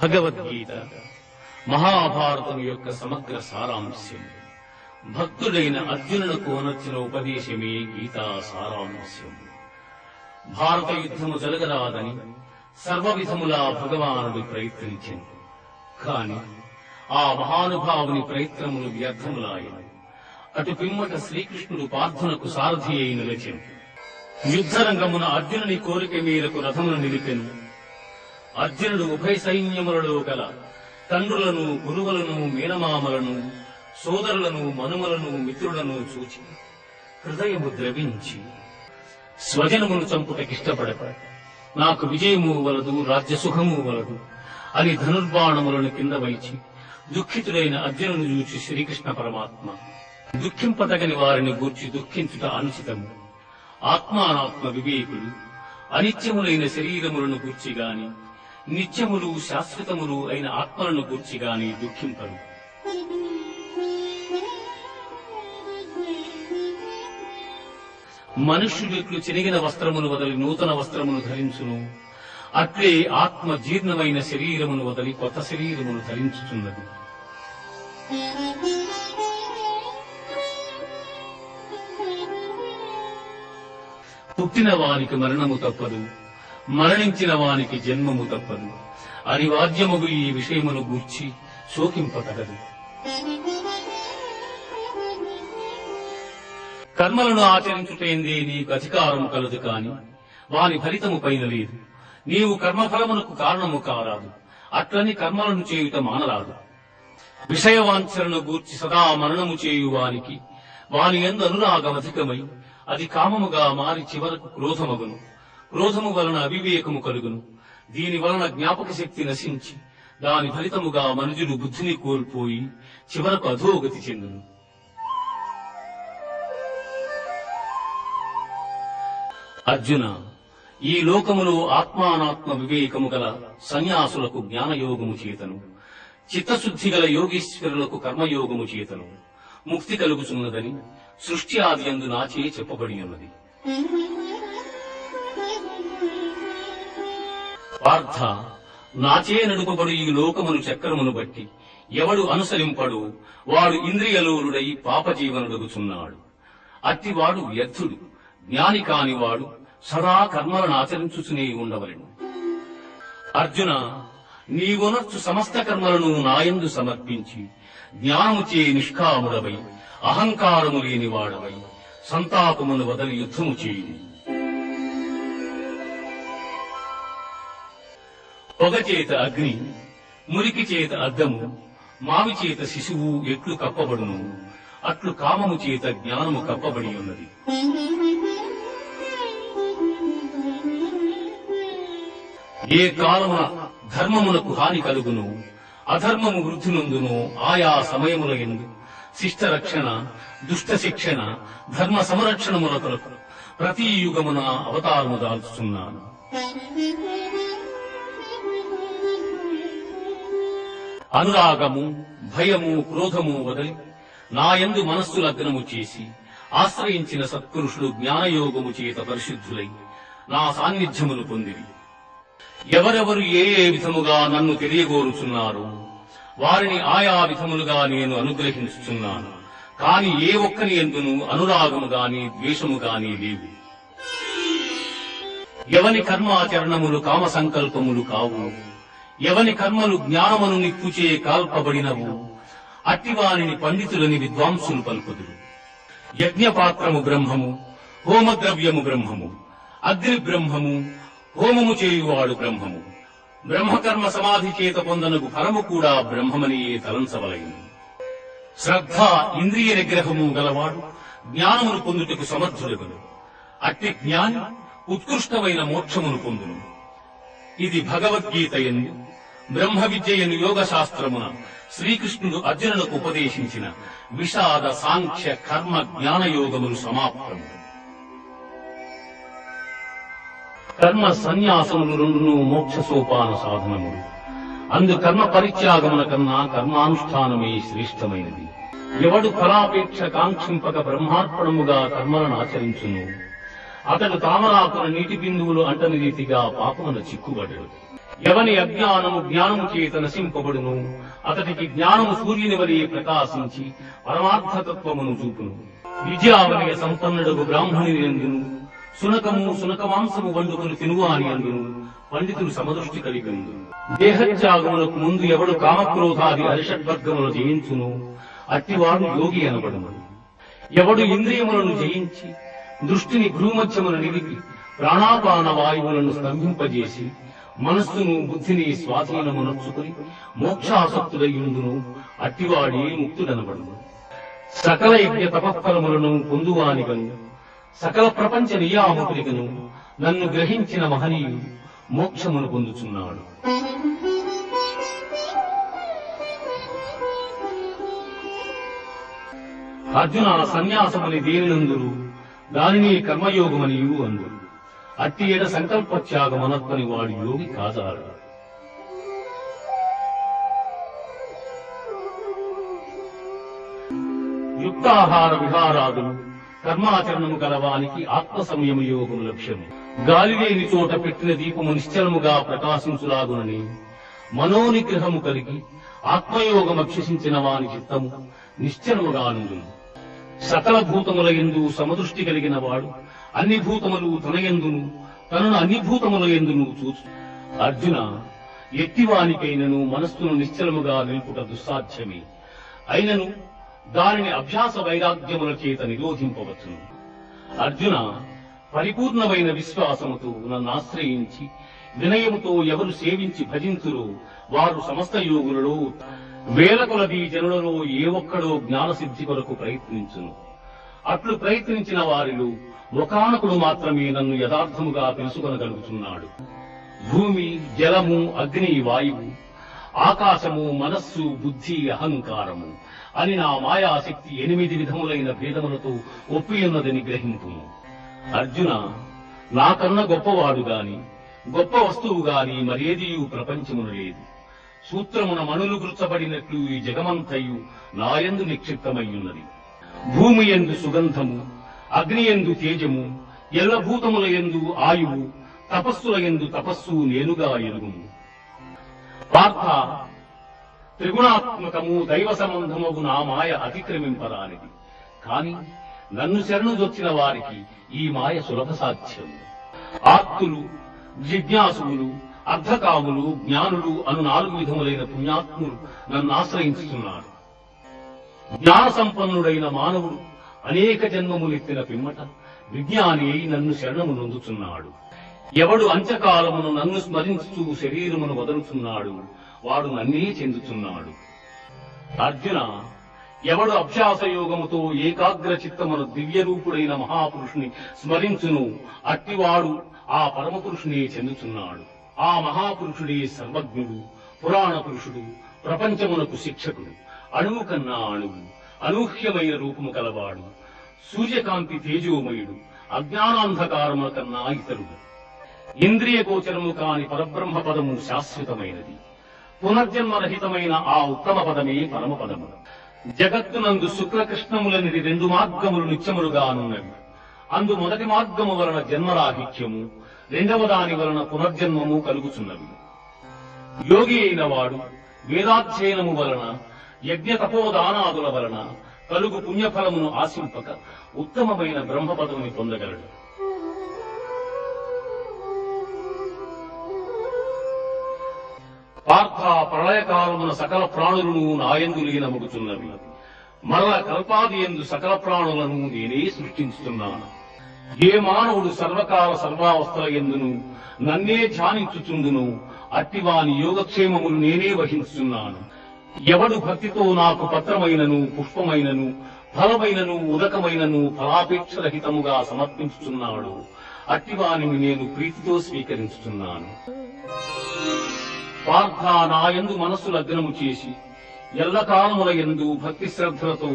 భగవద్గీత మహాభారతం యొక్క సమగ్ర సారాంశం. భక్తుడైన అర్జునులకు అనర్చిన ఉపదేశమే గీతా సారాంశం. భారత యుద్ధము జరగరాదని సర్వవిధములా భగవానుడు ప్రయత్నించింది. కాని ఆ మహానుభావుని ప్రయత్నములు వ్యర్థములాయను. అటు పిమ్మట శ్రీకృష్ణుడు పార్థునకు సారథి అయి నిలిచెను. యుద్ధరంగమున అర్జునుని కోరిక మేరకు రథమును నిలిపెను. అర్జునుడు ఉభయ సైన్యములలో గల తండ్రులను, గురువులను, మేనమామలను, సోదరులను, మనుమలను, మిత్రులను చూచి హృదయము ద్రవించి స్వజనమును చంపుటకిష్టపడక నాకు విజయము వలదు, రాజ్యసుఖము వలదు అని ధనుర్బాణములను కింద వైచి దుఃఖితుడైన అర్జునుని చూచి శ్రీకృష్ణ పరమాత్మ, దుఃఖింపదగని వారిని గూర్చి దుఃఖించుట అనుచితము. ఆత్మానాత్మ వివేకులు అనిత్యములైన శరీరములను గూర్చి గాని, నిత్యములు శాశ్వతములు అయిన ఆత్మలను గూర్చి గాని దుఃఖింపరు. మనుష్యుడెట్లు చినిగిన వస్త్రమును వదలి నూతన వస్త్రమును ధరించును, అట్లే ఆత్మ జీర్ణమైన శరీరమును వదలి కొత్త శరీరమును ధరించుచున్నది. పుట్టిన వానికి మరణము తప్పదు, మరణించిన వానికి జన్మము తప్పదు. అనివార్యముగు ఈ విషయమును గూర్చి శోకింపతగదు. కర్మలను ఆచరించుటేందే నీకు అధికారము కలదు కాని వాని ఫలితము పైన లేదు. నీవు కర్మఫలమునకు కారణము కారాదు, అట్లని కర్మలను చేయుట మానరాదు. విషయవాంఛలను గూర్చి సదా మరణము చేయువానికి వాని యందు అనురాగమధికమై అది కామముగా మారి చివరకు క్రోధమగును. క్రోధము వలన అవివేకము కలుగును. దీని వలన జ్ఞాపక శక్తి నశించి దాని ఫలితముగా మనుజుడు బుద్ధిని కోల్పోయి చివరకు అధోగతి చెందును. అర్జున, ఈ లోకములో ఆత్మానాత్మ వివేకము గల సన్యాసులకు జ్ఞానయోగము చేతను, చిత్తశుద్ధి గల యోగీశ్వరులకు కర్మయోగము చేతను ముక్తి కలుగుతున్నదని సృష్టి ఆదియందు నాచే చెప్పబడి ఉన్నది. పార్థ, నాచే నడుపబడు ఈ లోకమును చక్రమును బట్టి ఎవడు అనుసరింపడు వాడు ఇంద్రియలోలుడై పాపజీవనుడగుచున్నాడు. అట్టివాడు వ్యర్థుడు. జ్ఞాని కానివాడు సదా కర్మలను ఆచరించుచునే ఉండవలెను. అర్జున, నీవునర్చు సమస్త కర్మలను నాయందు సమర్పించి జ్ఞానముచే నిష్కాముడవై అహంకారము లేనివాడవై సంతాపమును వదలి యుద్ధము చేయుము. పొగ చేత అగ్ని, మురికి చేత అద్దము, మావి చేత శిశువు ఎట్లు కప్పబడును అట్లు కామము చేత జ్ఞానము కప్పబడి ఉన్నది. ఏ కాలమున ధర్మమునకు హాని కలుగును, అధర్మము వృద్ధి నొందును ఆయా సమయముల యందు శిష్ట రక్షణ, దుష్ట శిక్షణ, ధర్మ సంరక్షణముల కొరకు ప్రతి యుగమున అవతారము దాల్చుతున్నాను. అనురాగము, భయము, క్రోధము వదలి నాయందు మనస్సు లగ్నము చేసి ఆశ్రయించిన సత్పురుషుడు జ్ఞానయోగము చేత పరిశుద్ధులై నా సాన్నిధ్యమును పొందిరి. ఎవరెవరు ఏ ఏ విధముగా నన్ను తెలియగోరుచున్నారో వారిని ఆయా విధములుగా నేను అనుగ్రహించుచున్నాను. కాని ఏ ఒక్కని యందును అనురాగము గాని ద్వేషము గాని లేవు. ఎవని కర్మాచరణములు కామ సంకల్పములు కావు, ఎవని కర్మలు జ్ఞానమును నిప్పుచే కాల్పబడినవు అట్టివారిని పండితులని విద్వాంసులు పలుకుదురు. యజ్ఞపాత్రము బ్రహ్మము, హోమద్రవ్యము బ్రహ్మము, అగ్ని బ్రహ్మము, హోమము చేయువాడు బ్రహ్మము. బ్రహ్మకర్మ సమాధి చేత పొందనగు ఫలము కూడా బ్రహ్మమనియే తలంచవలైను. శ్రద్ధ, ఇంద్రియ నిగ్రహము గలవాడు జ్ఞానమును పొందుటకు సమర్థుడగును. అట్టి జ్ఞాని ఉత్కృష్టమైన మోక్షమును పొందును. ఇది భగవద్గీత యందు బ్రహ్మ విద్యయను యోగ శాస్త్రమున శ్రీకృష్ణుడు అర్జునులకు ఉపదేశించిన విషాద, సాంఖ్య, కర్మ, జ్ఞానయోగములు సమాప్తము. కర్మ సన్యాసములు రెండును మోక్ష సోపాన సాధనములు. అందు కర్మ పరిత్యాగమున కన్నా కర్మానుష్ఠానమే శ్రేష్టమైనది. ఎవడు ఫలాపేక్ష కాంక్షింపక బ్రహ్మార్పణముగా కర్మలను ఆచరించును అతడు తామరాకున నీటి బిందువులు అంటని రీతిగా పాపమున చిక్కుబడడు. ఎవని అజ్ఞానము జ్ఞానము చేత నశింపబడును అతడికి జ్ఞానము సూర్యుని వలె ప్రకాశించి పరమార్థతత్వమును చూపును. విద్యావలయ సంపన్నుడగు బ్రాహ్మణుని యందును సునకము సునకమాంసము వండుకుని తినువాని అందును పండితులు సమదృష్టి కలిగి ఉండు. దేహత్యాగములకు ముందు ఎవడు కామక్రోధాది అరిషడ్వర్గములను జయించును అట్టివాడు యోగి అనబడును. ఎవడు ఇంద్రియములను జయించి దృష్టిని భ్రూమధ్యమున నిలిపి ప్రాణాపాన వాయువులను స్తంభింపజేసి మనస్సును బుద్ధిని స్వాధీనమునర్చుకుని మోక్షాసక్తుడయుండును అట్టివాడే ముక్తుడనబడును. సకల యజ్ఞ తపఫలములను పొందువానిగను సకల ప్రపంచ నియామకునిగను నన్ను గ్రహించిన మహనీయుడు మోక్షమును పొందుచున్నాడు. అర్జున సన్యాసమని దేనినందురు దానిని కర్మయోగమనియు అందురు. అట్టి ఎడ సంకల్పత్యాగమనత్వని వాడు యోగి కాజాడు. యుక్తాహార విహారాదులు కర్మాచరణము గలవానికి ఆత్మ సంయమ యోగము లక్ష్యము. గాలిలేని చోట పెట్టిన దీపము నిశ్చలముగా ప్రకాశించులాగునని మనోనిగ్రహము కలిగి ఆత్మయోగం అభ్యసించిన వాని చిత్తము నిశ్చలముగా నుండును. సకల భూతముల యందు సమదృష్టి కలిగిన వాడు అన్ని భూతములు తన యందును తనను అన్ని భూతముల యందును చూచు. అర్జున, ఎట్టివానికైనను మనస్సును నిశ్చలముగా నిలుపుట దుస్సాధ్యమే. అయినను దానిని అభ్యాస వైరాగ్యముల చేత నిరోధింపవచ్చును. అర్జున, పరిపూర్ణమైన విశ్వాసముతో నన్ను ఆశ్రయించి వినయముతో ఎవరు సేవించి భజించురో వారు సమస్త యోగులలో వేల కొలది జనులలో ఏ ఒక్కడో జ్ఞానసిద్ధి కొరకు ప్రయత్నించును. అట్లు ప్రయత్నించిన వారిలో ఒకానకుడు మాత్రమే నన్ను యథార్థముగా తెలుసుకొనగలుగుతున్నాడు. భూమి, జలము, అగ్ని, వాయువు, ఆకాశము, మనస్సు, బుద్ధి, అహంకారము అని నా మాయాశక్తి 8 విధములైన భేదములతో ఒప్పియున్నదని గ్రహింపును. అర్జున, నాకన్నా గొప్పవాడు గాని గొప్ప వస్తువు గాని మరేదియు ప్రపంచమును లేదు. సూత్రమున మణులు గుర్చబడినట్లు ఈ జగమంతయు నాయందు నిక్షిప్తమయ్యున్నది. భూమి యందు సుగంధము, అగ్ని యందు తేజము, ఎల్లభూతముల యందు ఆయువు, తపస్సుల యందు తపస్సు నేనుగా ఎరుగుము. పార్థ, త్రిగుణాత్మకము దైవ సంబంధమగు నా మాయ అతిక్రమింపరానిది. కాని నన్ను శరణుజొచ్చిన వారికి ఈ మాయ సులభ సాధ్యం. ఆర్తులు, జిజ్ఞాసువులు, అర్ధకాములు, జ్ఞానులు అను 4 విధములైన పుణ్యాత్ములు నన్ను ఆశ్రయించుతున్నారు. జ్ఞాన సంపన్నుడైన మానవుడు అనేక జన్మములెత్తిన పిమ్మట విజ్ఞాని అయి నన్ను శరణము నొందుచున్నాడు. ఎవడు అంత్యకాలమును నన్ను స్మరించుచూ శరీరమును వదలుచున్నాడు వాడు నన్నే చెందుతున్నాడు. అర్జున, ఎవడు అభ్యాస యోగముతో ఏకాగ్ర చిత్తమును దివ్యరూపుడైన మహాపురుషుని స్మరించును అట్టివాడు ఆ పరమపురుషునే చెందుతున్నాడు. ఆ మహాపురుషుడే సర్వజ్ఞుడు, పురాణ పురుషుడు, ప్రపంచమునకు శిక్షకుడు, అణువు కన్నా అణువు, అనూహ్యమైన రూపము కలవాడు, సూర్యకాంతి తేజోమయుడు, అజ్ఞానాంధకారముల కన్నా ఇతరుడు. ఇంద్రియ గోచరము కాని పరబ్రహ్మ పదము శాశ్వతమైనది. పునర్జన్మరహితమైన ఆ ఉత్తమ పదమే పరమపదము. జగత్తునందు శుక్లకృష్ణములని 2 మార్గములు నిత్యములుగానున్నవి. అందు మొదటి మార్గము వలన జన్మరాహిత్యము, రెండవ దాని వలన పునర్జన్మము కలుగుచున్నవి. యోగి అయిన వాడు వేదాధ్యయనము వలన యజ్ఞ తపోదానాదుల వలన కలుగు పుణ్యఫలమును ఆశింపక ఉత్తమమైన బ్రహ్మపదముని పొందగలడు. పార్థ, ప్రళయకాలమున సకల ప్రాణులను నాయందు లీనమగుచున్నవి. మరల కల్పాది యందు సకల ప్రాణులను నేనే సృష్టించుతున్నాను. ఏ మానవుడు సర్వకాల సర్వావస్థల యందును నన్నే ధ్యానించుచుండును అట్టివాని యోగక్షేమములు నేనే వహించుచున్నాను. ఎవడు భక్తితో నాకు పత్రమైనను, పుష్పమైనను, ఫలమైనను, ఉదకమైనను ఫలాపేక్షరహితముగా సమర్పించుచున్నాడు అట్టివానిని నేను ప్రీతితో స్వీకరించుచున్నాను. పార్థ, నాయందు మనస్సు లగ్నము చేసి ఎల్లకాలముల యందు భక్తి శ్రద్ధలతో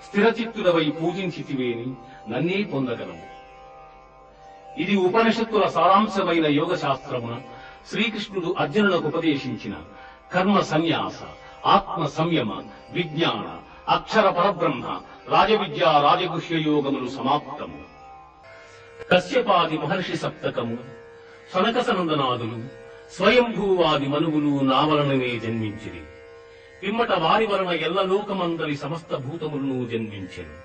స్థిరచిత్తుడవై పూజించితివేని నన్నే పొందగలము. ఇది ఉపనిషత్తుల సారాంశమైన యోగ శాస్త్రమున శ్రీకృష్ణుడు అర్జునులకు ఉపదేశించిన కర్మ సన్యాస, ఆత్మ సంయమ, విజ్ఞాన, అక్షర పరబ్రహ్మ, రాజవిద్య, రాజగుహ్య యోగములు సమాప్తము. కశ్యపాది మహర్షి సప్తకము, సనక సనందనాదులు, స్వయంభూవాది మనువులు నా వలననే జన్మించిరి. పిమ్మట వారి వలన ఎల్ల లోకమందరి సమస్త భూతములను జన్మించెను.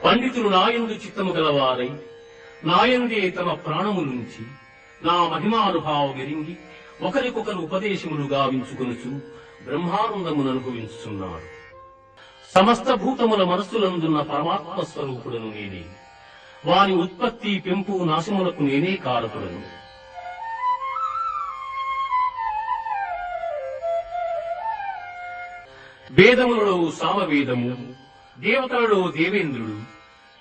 పండితులు నాయందు చిత్తము గలవారై నాయందే తమ ప్రాణములుంచి నా మహిమానుభావం ఎరింగి ఒకరికొకరు ఉపదేశములు గావించుకొనుచు బ్రహ్మానందమును అనుభవించుచున్నారు. సమస్త భూతముల మనస్సులందున్న పరమాత్మ స్వరూపుడను నేనే. వాని ఉత్పత్తి పెంపు నాశములకు నేనే కారకుడను. వేదములలో సామవేదము, దేవతలలో దేవేంద్రుడు,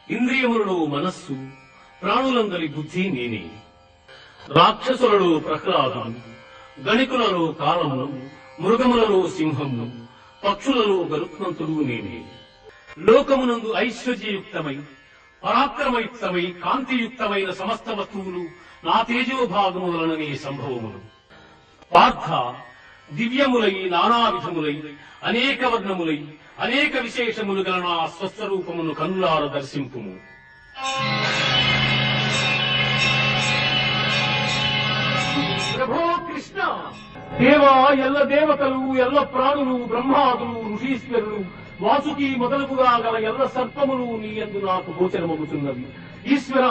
ఇంద్రియములలో మనస్సు, ప్రాణులందరి బుద్ధి నేనే. రాక్షసులలో ప్రహ్లాదుడు, గణికులలో కాలమును, మృగములలో సింహము, పక్షులలో గరుత్మంతుడు నేనే. లోకమునందు ఐశ్వర్యయుక్తమై పరాక్రమయుక్తమై కాంతియుక్తమైన సమస్త వస్తువులు నా తేజోభాగము వలననే సంభవములు. పార్థ, దివ్యములై నానావిధములై అనేక వర్ణములై అనేక విశేషములు గల నా స్వస్వరూపమును కన్నులార దర్శింపుము. ప్రభో కృష్ణ, దేవా, ఎల్ల దేవతలు, ఎల్ల ప్రాణులు, బ్రహ్మాదులు, ఋషీశ్వరులు, వాసుకి మొదలుగుగా గల ఎల్ల సర్పములు నీ యందు నాకు గోచరమగుతున్నవి. ఈశ్వర,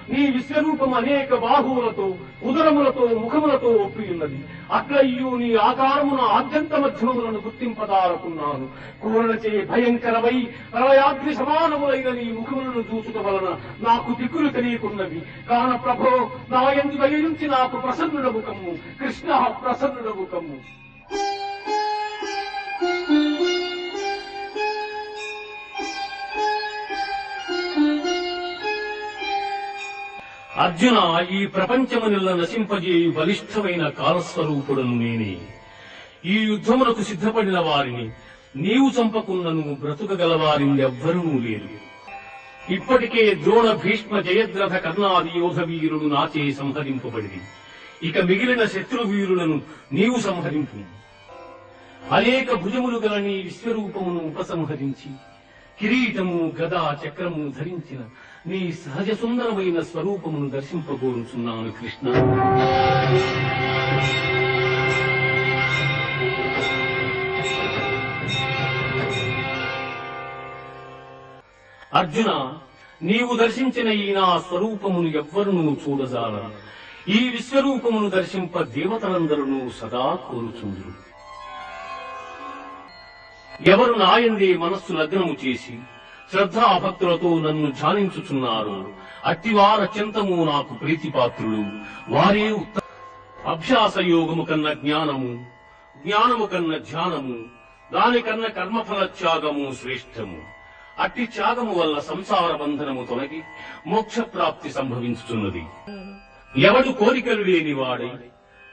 నీ విశ్వరూపం అనేక బాహువులతో, ఉదరములతో, ముఖములతో ఒప్పియున్నది. అట్లయ్యూ నీ ఆకారమున ఆద్యంత మధ్యములను గుర్తింపదారకున్నాను. కూరలచే భయంకరమై ప్రళయాగ్ని సమానములైన నీ ముఖములను చూచుట వలన నాకు దిక్కులు తెలియకున్నవి. కాన ప్రభో, నా యందు దయించి నాకు ప్రసన్నుడవు కమ్ము. కృష్ణ, ప్రసన్నుడవు కమ్ము. అర్జున, ఈ ప్రపంచమునిల్ల నశింపజేయు బలిష్ఠమైన కాలస్వరూపుడను నేనే. ఈ యుద్ధమునకు సిద్ధపడిన వారిని నీవు చంపకున్నను బ్రతుకగలవారిని ఎవ్వరూ లేరు. ఇప్పటికే ద్రోణ, భీష్మ, జయద్రథ, కర్ణాది యోధ వీరులు నాచే సంహరింపబడిరి. ఇక మిగిలిన శత్రువీరులను నీవు సంహరింపు. అనేక భుజములు గల నీ విశ్వరూపమును ఉపసంహరించి కిరీటము, గదా, చక్రము ధరించిన నీ సహజ సుందరమైన స్వరూపమును దర్శింపగోరుచున్నాను కృష్ణ. అర్జున, నీవు దర్శించిన ఈ నా స్వరూపమును ఎవ్వరునూ చూడజాలరు. ఈ విశ్వరూపమును దర్శింప దేవతలందరూ సదా కోరుచుందురు. ఎవరు నాయందే మనస్సు లగ్నము చేసి శ్రద్ధాభక్తులతో నన్ను ధ్యానించుచున్నారు, అట్టివారత్యంతము నాకు ప్రీతిపాత్రులు. వారే అభ్యాస యోగము కన్న జ్ఞానము, జ్ఞానము కన్న ధ్యానము, దానికన్న కర్మఫల త్యాగము శ్రేష్టము. అట్టి త్యాగము వల్ల సంసార బంధనము తొలగి మోక్ష ప్రాప్తి సంభవించుతున్నది. ఎవడు కోరికలు లేనివాడై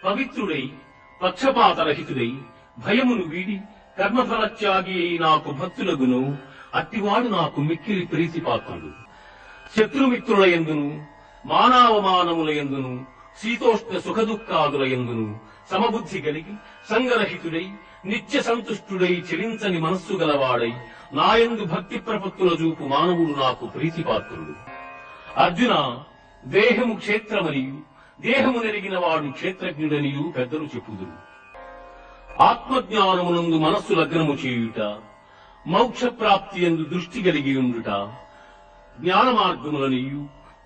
పవిత్రుడై పక్షపాతరహితుడై భయమును వీడి కర్మఫల త్యాగి అయి నాకు భక్తులగును, అట్టివాడు నాకు మిక్కిలి ప్రీతిపాత్రుడు. శత్రుమిత్రుల యందును, మానవమానముల యందును, శీతోష్ణ సుఖదుఃఖాదుల యందును సమబుద్ధి కలిగి సంగరహితుడై నిత్య సంతుష్టుడై చెలించని మనస్సు గలవాడై నాయందు భక్తి ప్రపత్తుల చూపు మానవుడు నాకు ప్రీతిపాత్రుడు. అర్జున, దేహము క్షేత్రమనియు దేహము నెరిగిన వాడు క్షేత్రజ్ఞుడనియు పెద్దలు చెప్పుదురు. ఆత్మజ్ఞానమునందు మనస్సు లగ్నము చేయుట, మోక్ష ప్రాప్తి యందు దృష్టి కలిగి ఉండుట జ్ఞాన మార్గములనియు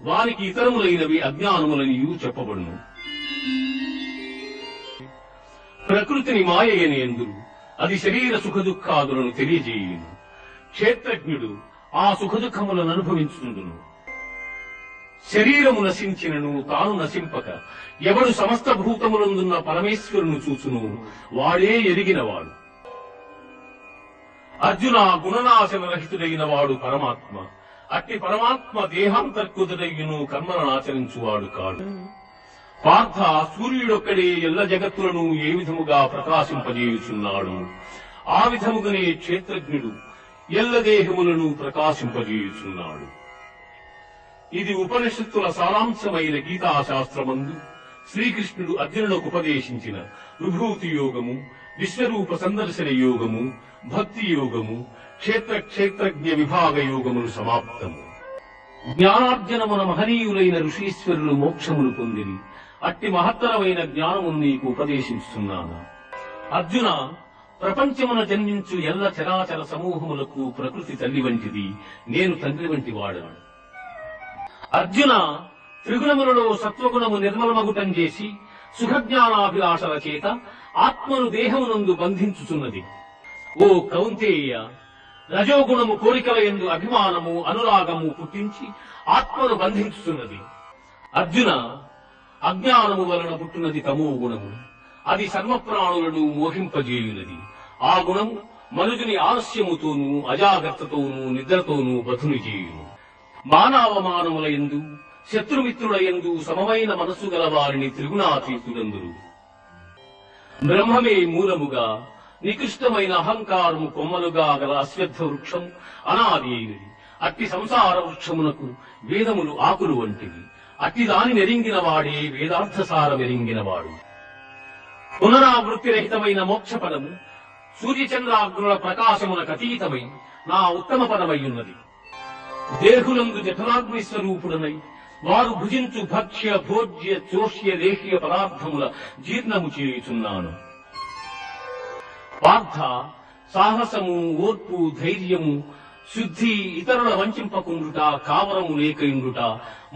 వారికి ఇతరములైనవి అజ్ఞానములనియు చెప్పబడును. ప్రకృతిని మాయయని ఎందురు, అది శరీర సుఖదుఖాదులను తెలియజేయును. క్షేత్రజ్ఞుడు ఆ సుఖదుఖములను అనుభవించుతుండును. శరీరము నశించినను తాను నశింపక ఎవడు సమస్త భూతములందున్న పరమేశ్వరును చూచును, వాడే ఎరిగినవాడు. అర్జున, గుణనాశన రహితుడైన వాడు పరమాత్మ. అట్టి పరమాత్మ దేహాంతర్కృతుడయ్యును కర్మలను ఆచరించువాడు కాడు. పార్థ, సూర్యుడొక్కడే ఎల్ల జగత్తులను ఏ విధముగా ప్రకాశింపజేయుచున్నాడు, ఆ విధముగానే క్షేత్రజ్ఞుడు ఎల్ల దేహములను ప్రకాశింపజేయుచున్నాడు. ఇది ఉపనిషత్తుల సారాంశమైన గీతాశాస్త్రమందు శ్రీకృష్ణుడు అర్జునులకు ఉపదేశించిన విభూతి యోగము, విశ్వరూప సందర్శన యోగము, భక్తి యోగము, క్షేత్రజ్ఞ విభాగ యోగములు సమాప్తము. జ్ఞానార్జనమున మహనీయులైన ఋషీశ్వరులు మోక్షములు పొందిరి. అట్టి మహత్తరమైన జ్ఞానమును నీకు ఉపదేశిస్తున్నాను. అర్జున, ప్రపంచమున జన్మించు ఎల్ల చరాచర సమూహములకు ప్రకృతి తల్లి వంటిది, నేను తండ్రి వంటి వాడను. అర్జున, త్రిగుణములలో సత్వగుణము నిర్మలమగుటం చేసి సుఖజ్ఞానాభిలాషల చేత ఆత్మను దేహమునందు బంధించుచున్నది. ఓ కౌంతేయ, రజోగుణము కోరికల యందు అభిమానము అనురాగము పుట్టించి ఆత్మను బంధించుతున్నది. అర్జున, అజ్ఞానము వలన పుట్టినది తమో గుణము. అది సర్వప్రాణులను మోహింపజేయునది. ఆ గుణము మనుజుని ఆలస్యముతోనూ అజాగ్రత్తతోనూ నిద్రతోనూ బధుని చేయును. మానవమానముల యందు శత్రుమిత్రుల యందు సమమైన మనస్సు గల వారిని త్రిగుణాతీతులందురు. బ్రహ్మమే మూలముగా నికృష్టమైన అహంకారము కొమ్మలుగా గల అశ్వత్థ వృక్షం అనాది అయినది. అట్టి సంసార వృక్షమునకు వేదములు ఆకులు వంటివి. అట్టి దాని నెరింగిన వాడే వేదార్థసారమెరింగినవాడు. పునరావృత్తిరహితమైన మోక్షపదము సూర్యచంద్రాగ్నుల ప్రకాశమునకు అతీతమై నా ఉత్తమ పదమయ్యున్నది. దేహులందు జఠరాగ్ని స్వరూపుడనై వారు భుజించు భక్ష్య భోజ్య చోష్య లేహ్య పదార్థముల జీర్ణము చేయుచున్నాను. పార్థ, సాహసము, ఓర్పు, ధైర్యము, శుద్ధి, ఇతరుల వంచింపకుండుట, కావరము లేకయుండుట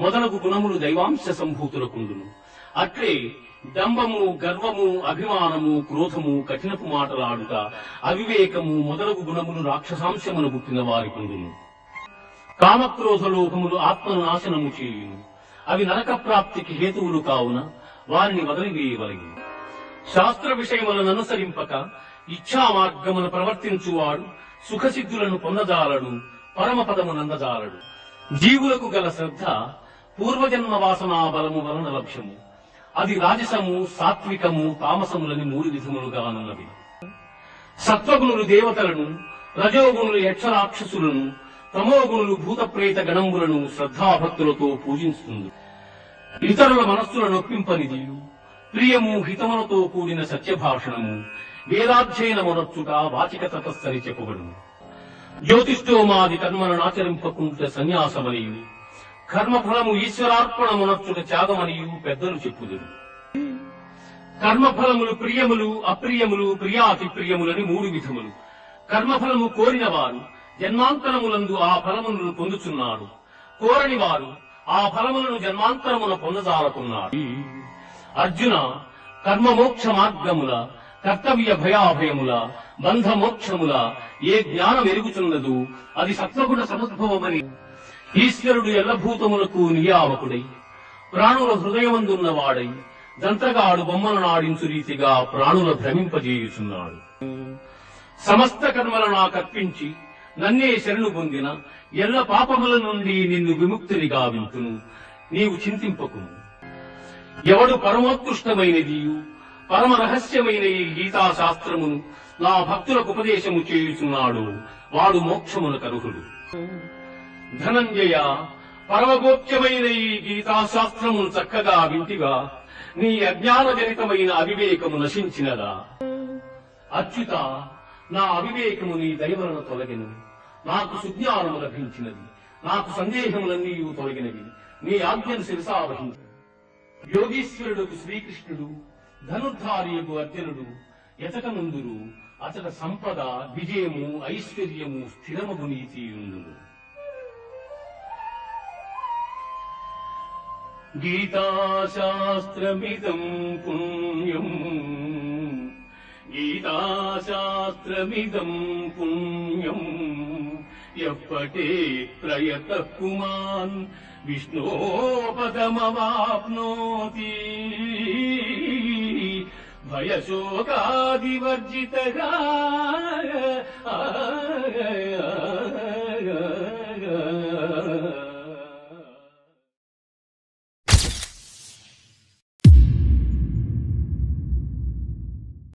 మొదలగు గుణములు దైవాంశ సంభూతులకుండును. అట్లే డంబము, గర్వము, అభిమానము, క్రోధము, కఠినపు మాటలాడుట, అవివేకము మొదలగు గుణములు రాక్షసాంశమును పుట్టిన వారికుండును. కామక్రోధలోభములు ఆత్మను నాశనము చేయును. అవి నరక ప్రాప్తికి హేతువులు కావున వారిని వదిలివేయవలెను. శాస్త్ర విషయములను అనుసరింపక ఇచ్ఛా మార్గమును ప్రవర్తించువాడు సుఖసిద్ధులను పొందజాలడు, పరమపదమునందజాలడు. జీవులకు గల శ్రద్ధ పూర్వజన్మ వాసనా బలము వలన లక్ష్యము. అది రాజసము, సాత్వికము, తామసములని 3 విధములుగానున్నది. సత్వగుణులు దేవతలను, రజోగుణులు యక్షరాక్షసులను, తమోగుణులు భూతప్రేత గణములను శ్రద్ధాభక్తులతో పూజిస్తుంది. ఇతరుల మనస్సులను నొప్పింపనిదియు, ప్రియము, హితములతో కూడిన సత్యభాషణము, వేదాధ్యయనమునర్చుట వాచిక తపస్సరి చెప్పబడును. జ్యోతిష్ఠోమాది కర్మలను ఆచరింపకుంట సన్యాసమనియు, కర్మఫలము ఈశ్వరార్పణమునర్చుట త్యాగమనియు పెద్దలు చెప్పుదురు. కర్మఫలములు ప్రియములు, అప్రియములు, ప్రియాతి ప్రియములని 3 విధములు. కర్మఫలము కోరిన వారు జన్మాంతరములందు ఆ ఫలములను పొందుచున్నారు. కోరని వారు ఆ ఫలములను జన్మాంతరమున పొందజాలకున్నారు. అర్జున, కర్మ మోక్ష మార్గముల, కర్తవ్య భయాభయముల, బంధ మోక్షముల ఏ జ్ఞానం ఎరుగుచున్నదో అది సత్వగుణ సముద్భవమని ఈశ్వరుడు ఎల్లభూతములకు నియామకుడై ప్రాణుల హృదయమందున్నవాడై దంతగాడు బొమ్మలను ఆడించు రీతిగా ప్రాణుల భ్రమింపజేయుచున్నాడు. సమస్త కర్మలను నాకర్పించి నన్నే శరణు పొందిన ఎల్ల పాపముల నుండి నిన్ను విముక్తిని గావింతును. నీవు చింతింపకుము. ఎవడు పరమోత్కృష్టమైనదియు పరమ రహస్యమైన ఈ గీతాశాస్త్రమును నా భక్తులకు ఉపదేశము చేయుచున్నాడు, వాడు మోక్షమునకు అర్హుడు. ధనంజయ, పరమగోప్యమైన ఈ గీతాశాస్త్రమును చక్కగా వింటిగా నీ అజ్ఞానజనితమైన అవివేకము నశించినదా? అచ్యుత, నా అవివేకము నీ దయవలన తొలగినది. నాకు సుజ్ఞానము లభించినది. నాకు సందేహములన్నీ తొలగినవి. నీ ఆజ్ఞను శిరసావహించు. యోగీశ్వరుడు శ్రీకృష్ణుడు, ధనుర్ధారియకు అర్జునుడు ఎతకనుందురు. అతడ సంపద, విజయము, ఐశ్వర్యము, స్థిరమగు నీతియుండును. గీతాశాస్త్రమిదం పుణ్యం, గీతాశాస్త్రమిదం పుణ్యం, యప్పటే ప్రయతః పుమాన్ విష్ణోపదమవాప్నోతి. భయశోకాదివర్జితః